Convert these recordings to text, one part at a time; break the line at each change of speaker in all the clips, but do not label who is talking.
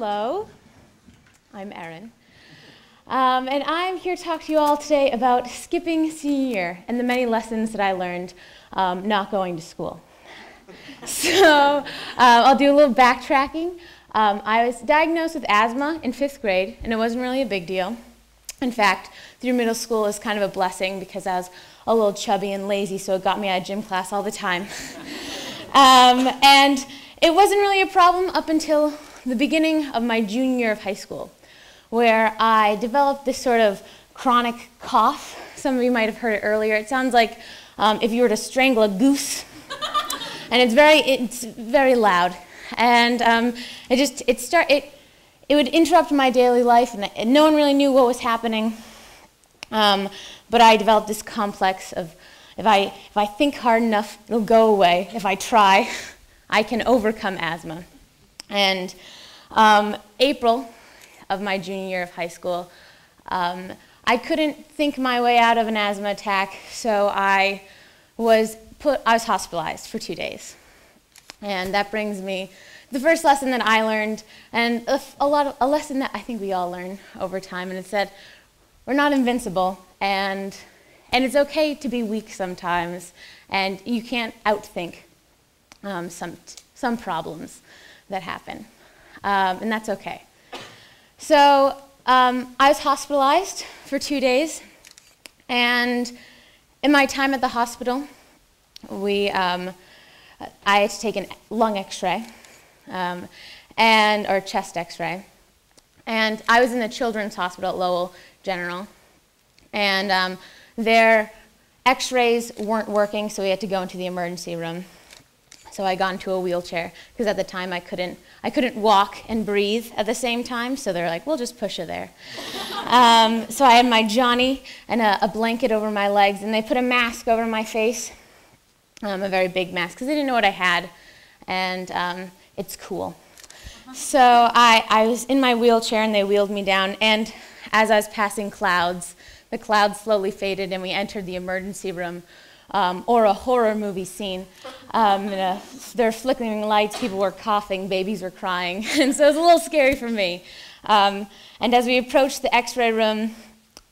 Hello, I'm Erin, and I'm here to talk to you all today about skipping senior year and the many lessons that I learned not going to school. So I'll do a little backtracking. I was diagnosed with asthma in 5th grade, and it wasn't really a big deal. In fact, through middle school is kind of a blessing because I was a little chubby and lazy, so it got me out of gym class all the time. And it wasn't really a problem up until the beginning of my junior year of high school, where I developed this sort of chronic cough. Some of you might have heard it earlier. It sounds like if you were to strangle a goose, and it's very loud. And it would interrupt my daily life, and no one really knew what was happening. But I developed this complex of if I think hard enough, it'll go away. If I try, I can overcome asthma. And April of my junior year of high school, I couldn't think my way out of an asthma attack, so I was hospitalized for 2 days. And that brings me the first lesson that I learned, and a lesson that I think we all learn over time, and it's that we're not invincible, and it's okay to be weak sometimes, and you can't outthink some problems that happen, and that's okay. So I was hospitalized for 2 days, and in my time at the hospital, I had to take a lung x-ray, or chest x-ray, and I was in the children's hospital at Lowell General, and their x-rays weren't working, so we had to go into the emergency room. So I got into a wheelchair, because at the time I couldn't walk and breathe at the same time, so they're like, we'll just push you there. So I had my Johnny and a blanket over my legs, and they put a mask over my face, a very big mask, because they didn't know what I had, and it's cool. So I was in my wheelchair, and they wheeled me down, and as I was passing clouds, the clouds slowly faded, and we entered the emergency room, or a horror movie scene. There were flickering lights, people were coughing, babies were crying, and so it was a little scary for me. And as we approached the x-ray room,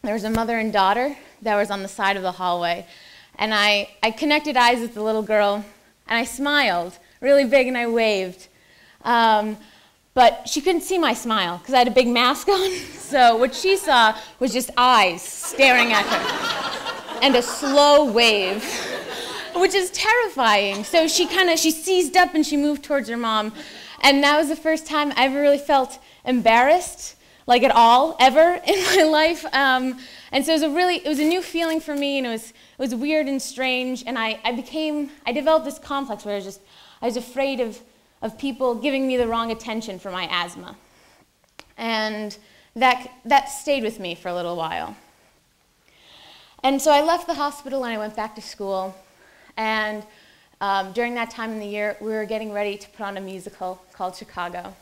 there was a mother and daughter that was on the side of the hallway, and I connected eyes with the little girl, and I smiled really big, and I waved. But she couldn't see my smile because I had a big mask on, so what she saw was just eyes staring at her and a slow wave, which is terrifying. So she seized up and she moved towards her mom, and that was the first time I ever really felt embarrassed, like at all, ever in my life. And so it was a new feeling for me, and it was weird and strange, and I developed this complex where I was afraid of people giving me the wrong attention for my asthma. And that stayed with me for a little while. And so I left the hospital and I went back to school. And during that time in the year, we were getting ready to put on a musical called Chicago.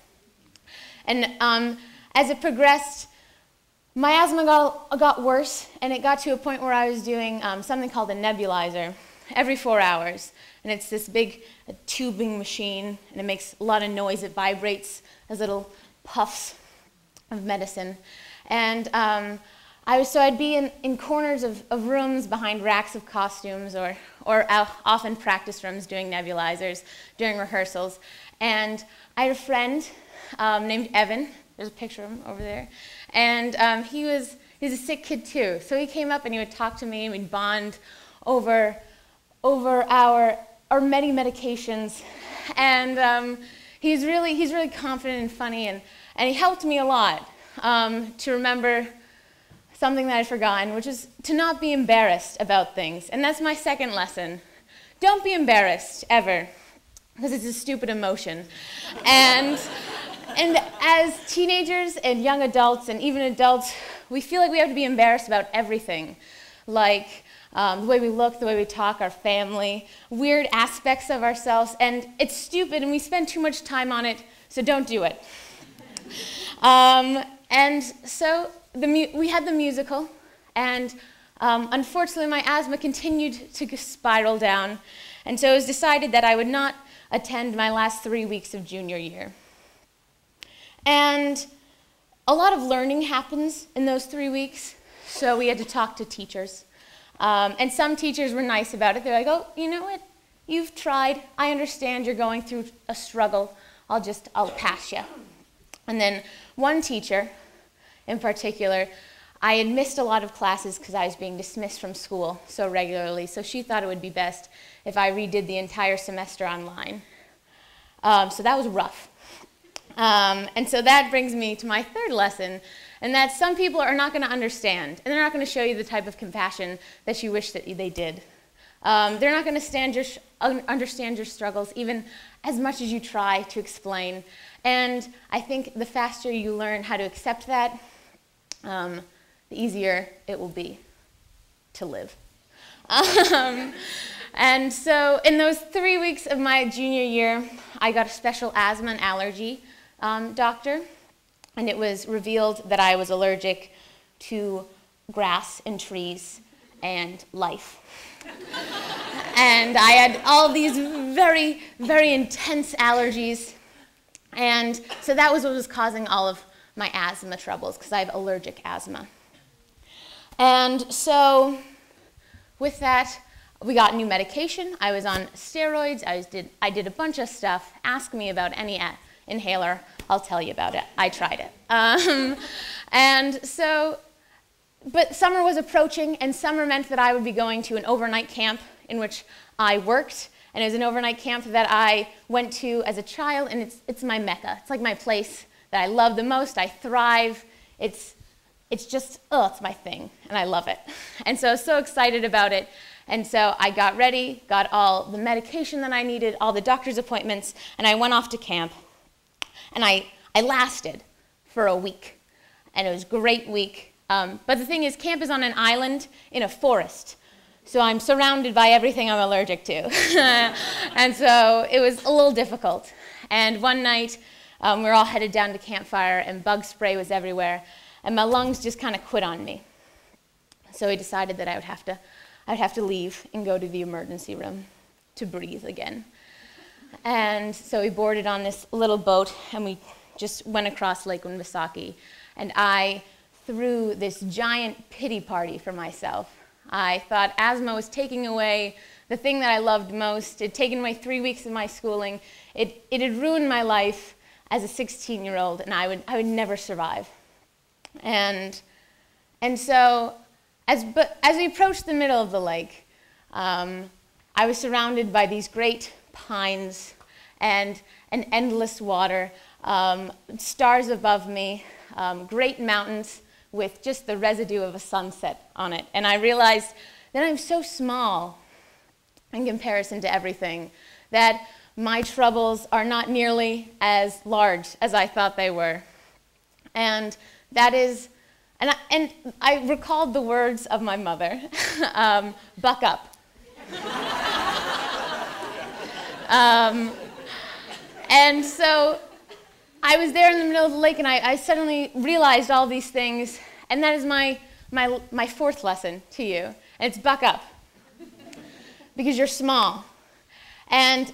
And as it progressed, my asthma got worse, and it got to a point where I was doing something called a nebulizer every 4 hours. And it's this big tubing machine, and it makes a lot of noise. It vibrates as little puffs of medicine. And I'd be in corners of rooms behind racks of costumes, or often practice rooms doing nebulizers during rehearsals. And I had a friend named Evan. There's a picture of him over there. And he's a sick kid too. So he came up and he would talk to me, and we'd bond over our many medications, and he's really confident and funny, and he helped me a lot to remember something that I'd forgotten, which is to not be embarrassed about things. And that's my second lesson. Don't be embarrassed, ever, because it's a stupid emotion. And as teenagers and young adults and even adults, we feel like we have to be embarrassed about everything, like the way we look, the way we talk, our family, weird aspects of ourselves, and it's stupid, and we spend too much time on it, so don't do it. And so we had the musical, and unfortunately my asthma continued to spiral down, and so it was decided that I would not attend my last 3 weeks of junior year. And a lot of learning happens in those 3 weeks, so we had to talk to teachers. And some teachers were nice about it. They're like, oh, you know what? You've tried. I understand you're going through a struggle. I'll pass you. And then one teacher in particular, I had missed a lot of classes because I was being dismissed from school so regularly, so she thought it would be best if I redid the entire semester online. So that was rough. And so that brings me to my third lesson, and that some people are not going to understand, and they're not going to show you the type of compassion that you wish that they did. They're not going to understand your struggles, even as much as you try to explain. And I think the faster you learn how to accept that, the easier it will be to live. And so in those 3 weeks of my junior year, I got a special asthma and allergy doctor, and it was revealed that I was allergic to grass and trees and life. And I had all these very, very intense allergies, and so that was what was causing all of my asthma troubles, because I have allergic asthma. And so with that, we got new medication. I was on steroids. I did a bunch of stuff. Ask me about any inhaler. I'll tell you about it. I tried it. And so, but summer was approaching, and summer meant that I would be going to an overnight camp in which I worked. And it was an overnight camp that I went to as a child, and it's my mecca. It's like my place that I love the most. I thrive. It's just, it's my thing, and I love it. And so I was so excited about it. And so I got ready, got all the medication that I needed, all the doctor's appointments, and I went off to camp. And I lasted for a week, and it was a great week. But the thing is, camp is on an island in a forest. So I'm surrounded by everything I'm allergic to. And so it was a little difficult. And one night, we were all headed down to campfire, and bug spray was everywhere. And my lungs just kind of quit on me. So we decided that I'd have to leave and go to the emergency room to breathe again. And so we boarded on this little boat, and we just went across Lake Winnipesaukee. And I threw this giant pity party for myself. I thought asthma was taking away the thing that I loved most. It had taken away 3 weeks of my schooling. It had ruined my life as a 16-year-old, and I would never survive. And so, as we approached the middle of the lake, I was surrounded by these great pines and an endless water, stars above me, great mountains with just the residue of a sunset on it. And I realized that I'm so small in comparison to everything, that my troubles are not nearly as large as I thought they were. And that is, and I recalled the words of my mother, buck up. And so I was there in the middle of the lake, and I suddenly realized all these things, and that is my fourth lesson to you, and it's buck up, because you're small. And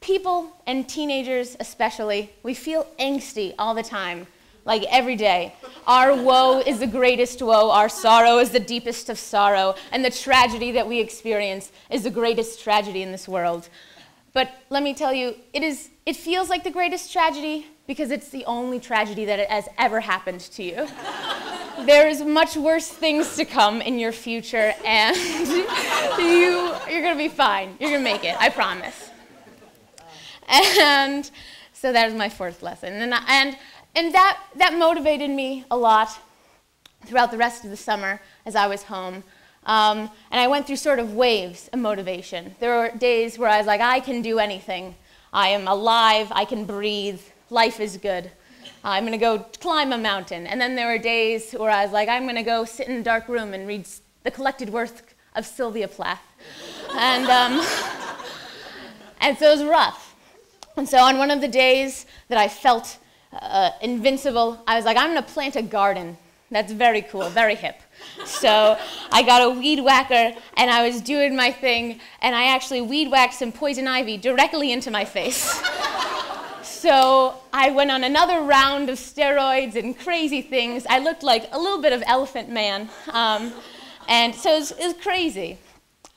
people, and teenagers especially, we feel angsty all the time, like every day. Our woe is the greatest woe, our sorrow is the deepest of sorrow, and the tragedy that we experience is the greatest tragedy in this world. But let me tell you, it feels like the greatest tragedy because it's the only tragedy that has ever happened to you. There is much worse things to come in your future, and you're going to be fine. You're going to make it, I promise. And so that is my fourth lesson. And that motivated me a lot throughout the rest of the summer as I was home. And I went through sort of waves of motivation. There were days where I was like, I can do anything. I am alive, I can breathe, life is good. I'm going to go climb a mountain. And then there were days where I was like, I'm going to go sit in a dark room and read the collected work of Sylvia Plath. And so it was rough. And so on one of the days that I felt invincible, I was like, I'm going to plant a garden. That's very cool, very hip. So I got a weed whacker, and I was doing my thing, and I actually weed whacked some poison ivy directly into my face. So I went on another round of steroids and crazy things. I looked like a little bit of Elephant Man. And so it was crazy.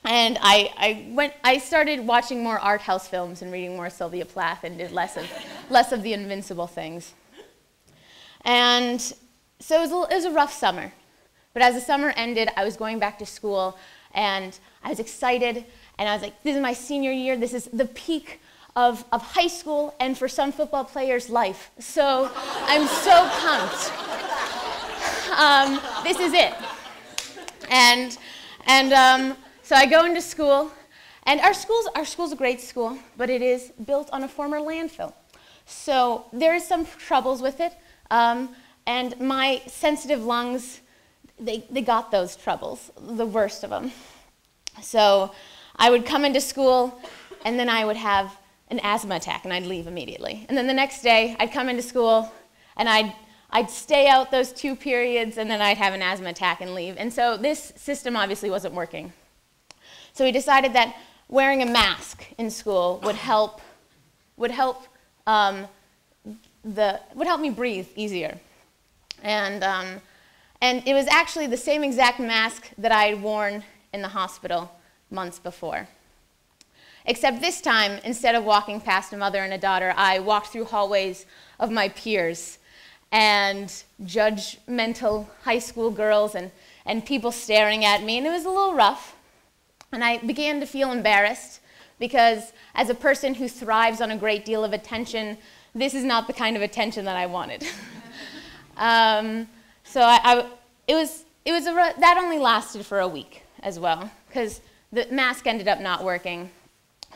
And I started watching more art house films and reading more Sylvia Plath and did less of the invincible things. And so it was a rough summer. But as the summer ended, I was going back to school, and I was excited, and I was like, this is my senior year. This is the peak of high school, and for some football players, life. So I'm so pumped. This is it. And so I go into school, and our school's a great school, but it is built on a former landfill. So there is some troubles with it, and my sensitive lungs, they got those troubles, the worst of them. So I would come into school, and then I would have an asthma attack, and I'd leave immediately. And then the next day, I'd come into school, and I'd stay out those 2 periods, and then I'd have an asthma attack and leave. And so this system obviously wasn't working. So we decided that wearing a mask in school would help me breathe easier. And it was actually the same exact mask that I had worn in the hospital months before. Except this time, instead of walking past a mother and a daughter, I walked through hallways of my peers and judgmental high school girls and people staring at me, and it was a little rough. And I began to feel embarrassed because as a person who thrives on a great deal of attention, this is not the kind of attention that I wanted. So that only lasted for a week as well, because the mask ended up not working.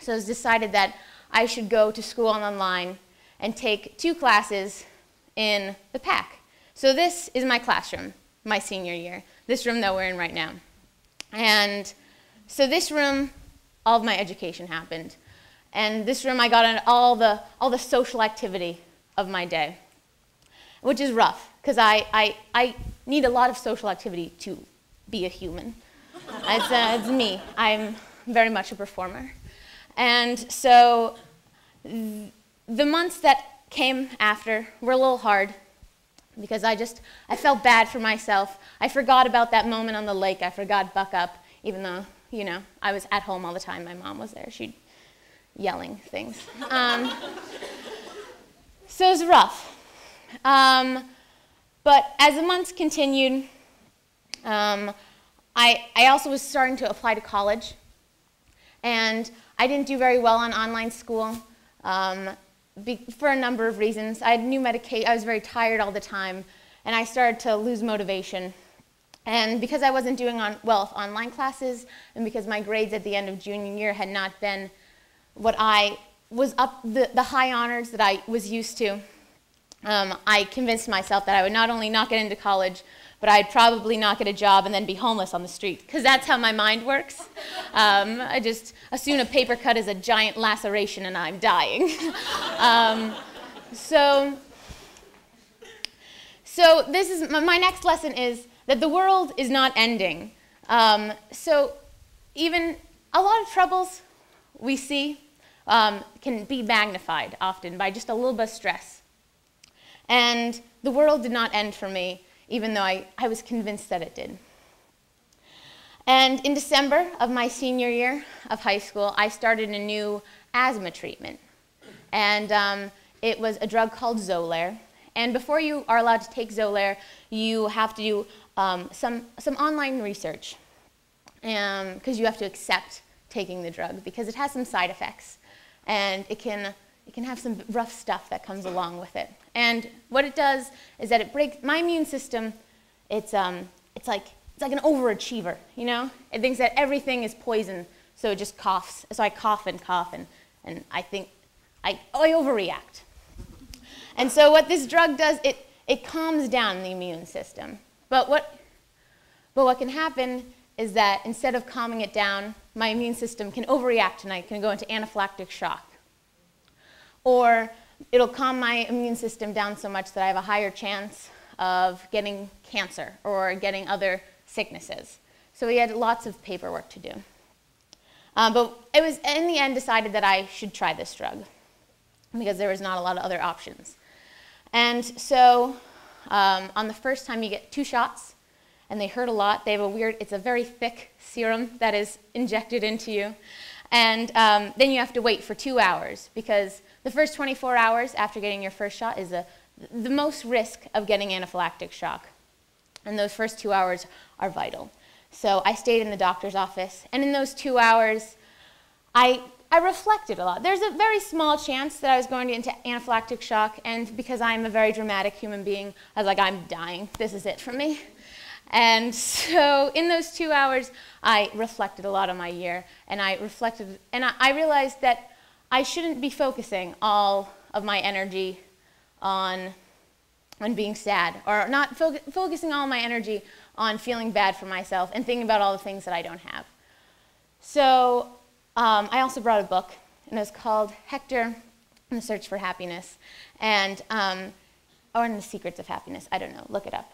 So it was decided that I should go to school online and take 2 classes in the PAC. So this is my classroom, my senior year, this room that we're in right now. And so this room, all of my education happened. And this room, I got on all the social activity of my day, which is rough, because I need a lot of social activity to be a human. It's me. I'm very much a performer. And so the months that came after were a little hard, because I felt bad for myself. I forgot about that moment on the lake. I forgot Buck Up, even though, I was at home all the time. My mom was there. She'd yelling things. So it was rough. But as the months continued, I also was starting to apply to college. And I didn't do very well on online school for a number of reasons. I had new medication. I was very tired all the time, and I started to lose motivation. And because I wasn't doing well with online classes, and because my grades at the end of junior year had not been what I was the high honors that I was used to, I convinced myself that I would not only not get into college, but I'd probably not get a job and then be homeless on the street, because that's how my mind works. I just assume a paper cut is a giant laceration and I'm dying. So this is my next lesson is that the world is not ending. So even a lot of troubles we see can be magnified often by just a little bit of stress. And the world did not end for me, even though I was convinced that it did. And in December of my senior year of high school, I started a new asthma treatment. And it was a drug called Xolair. And before you are allowed to take Xolair, you have to do some online research, because you have to accept taking the drug, because it has some side effects. And it can have some rough stuff that comes along with it. And what it does is that it breaks my immune system. It's like an overachiever, It thinks that everything is poison, so it just coughs. So I cough, and I think I overreact. And so what this drug does, it calms down the immune system. But what can happen is that instead of calming it down, my immune system can overreact and I can go into anaphylactic shock. Or it'll calm my immune system down so much that I have a higher chance of getting cancer or getting other sicknesses. So we had lots of paperwork to do. But it was in the end decided that I should try this drug. because there was not a lot of other options. And so on the first time you get 2 shots, and they hurt a lot. They have it's a very thick serum that is injected into you. And then you have to wait for 2 hours, because the first 24 hours after getting your first shot is the most risk of getting anaphylactic shock. And those first 2 hours are vital. So I stayed in the doctor's office, and in those 2 hours, I reflected a lot. There's a very small chance that I was going into anaphylactic shock, and because I'm a very dramatic human being, I was like, I'm dying. This is it for me. And so in those 2 hours, I reflected a lot on my year, and I realized that I shouldn't be focusing all of my energy on being sad, or not focusing all my energy on feeling bad for myself and thinking about all the things that I don't have. So I also brought a book, and it's called Hector and the Search for Happiness, and or in the Secrets of Happiness. I don't know. Look it up.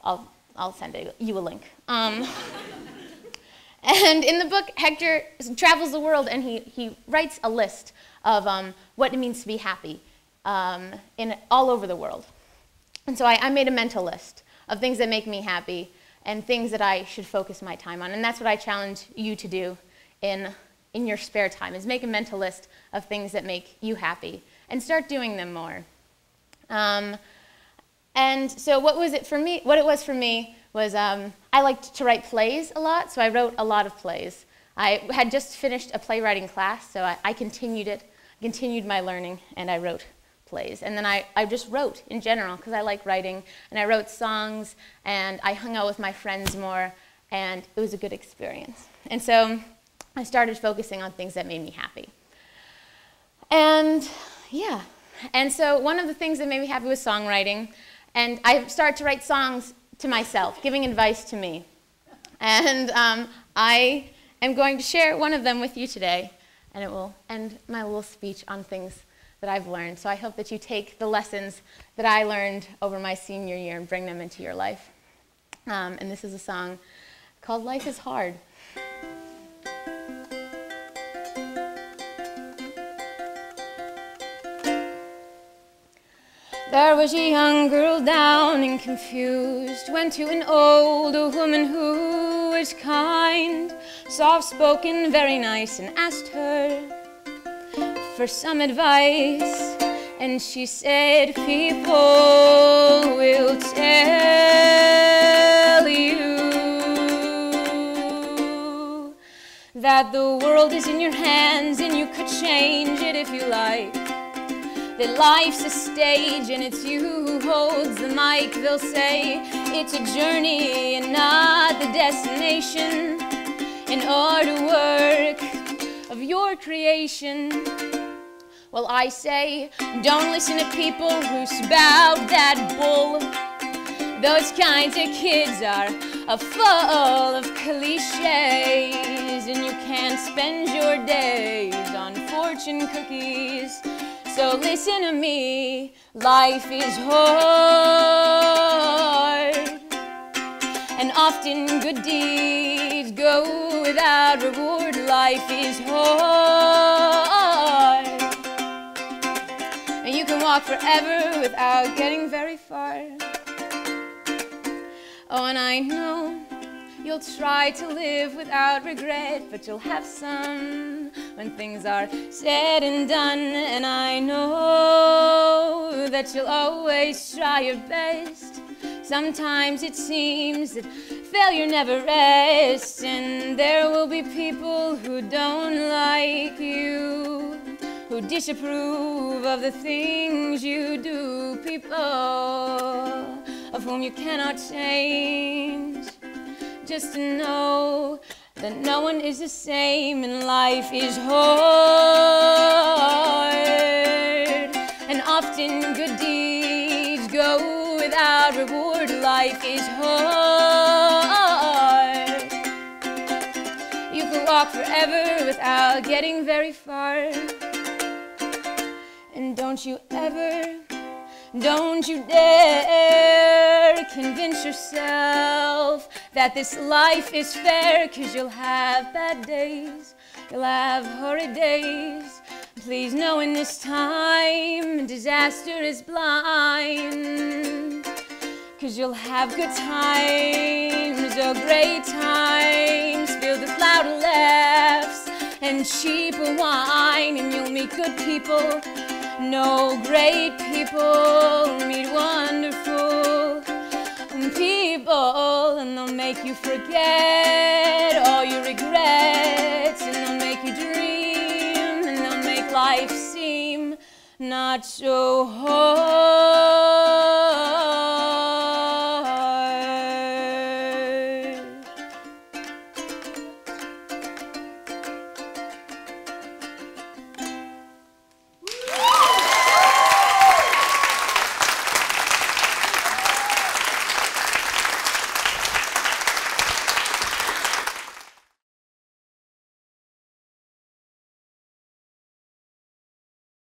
I'll send you a link. And in the book, Hector travels the world, and he writes a list of what it means to be happy all over the world. And so I made a mental list of things that make me happy and things that I should focus my time on. And that's what I challenge you to do in your spare time, is make a mental list of things that make you happy and start doing them more. And so what it was for me was I liked to write plays a lot, so I wrote a lot of plays. I had just finished a playwriting class, so I continued my learning, and I wrote plays. And then I just wrote in general, because I like writing, and I wrote songs, and I hung out with my friends more, and it was a good experience. And so I started focusing on things that made me happy. And yeah, and so one of the things that made me happy was songwriting, and I started to write songs to myself, giving advice to me. And I am going to share one of them with you today, and it will end my little speech on things that I've learned. So I hope that you take the lessons that I learned over my senior year and bring them into your life. And this is a song called Life is Hard. There was a young girl down and confused, went to an older woman who was kind, soft-spoken, very nice, and asked her for some advice. And she said, people will tell you that the world is in your hands and you could change it if you like. That life's a stage and it's you who holds the mic. They'll say it's a journey and not the destination, an artwork of your creation. Well, I say, don't listen to people who spout that bull. Those kinds of kids are full of cliches, and you can't spend your days on fortune cookies. So listen to me, life is hard, and often good deeds go without reward. Life is hard, and you can walk forever without getting very far. Oh, and I know you'll try to live without regret, but you'll have some when things are said and done. And I know that you'll always try your best. Sometimes it seems that failure never rests, and there will be people who don't like you, who disapprove of the things you do, people of whom you cannot change. Just to know that no one is the same, and life is hard, and often good deeds go without reward. Life is hard. You can walk forever without getting very far. And don't you dare convince yourself that this life is fair, 'cause you'll have bad days, you'll have horrid days, Please know in this time disaster is blind, 'cause you'll have good times, oh great times, filled with loud laughs and cheap wine, and you'll meet good people, know great people, meet wonderful people, and they'll make you forget all your regrets, and they'll make you dream, and they'll make life seem not so hard.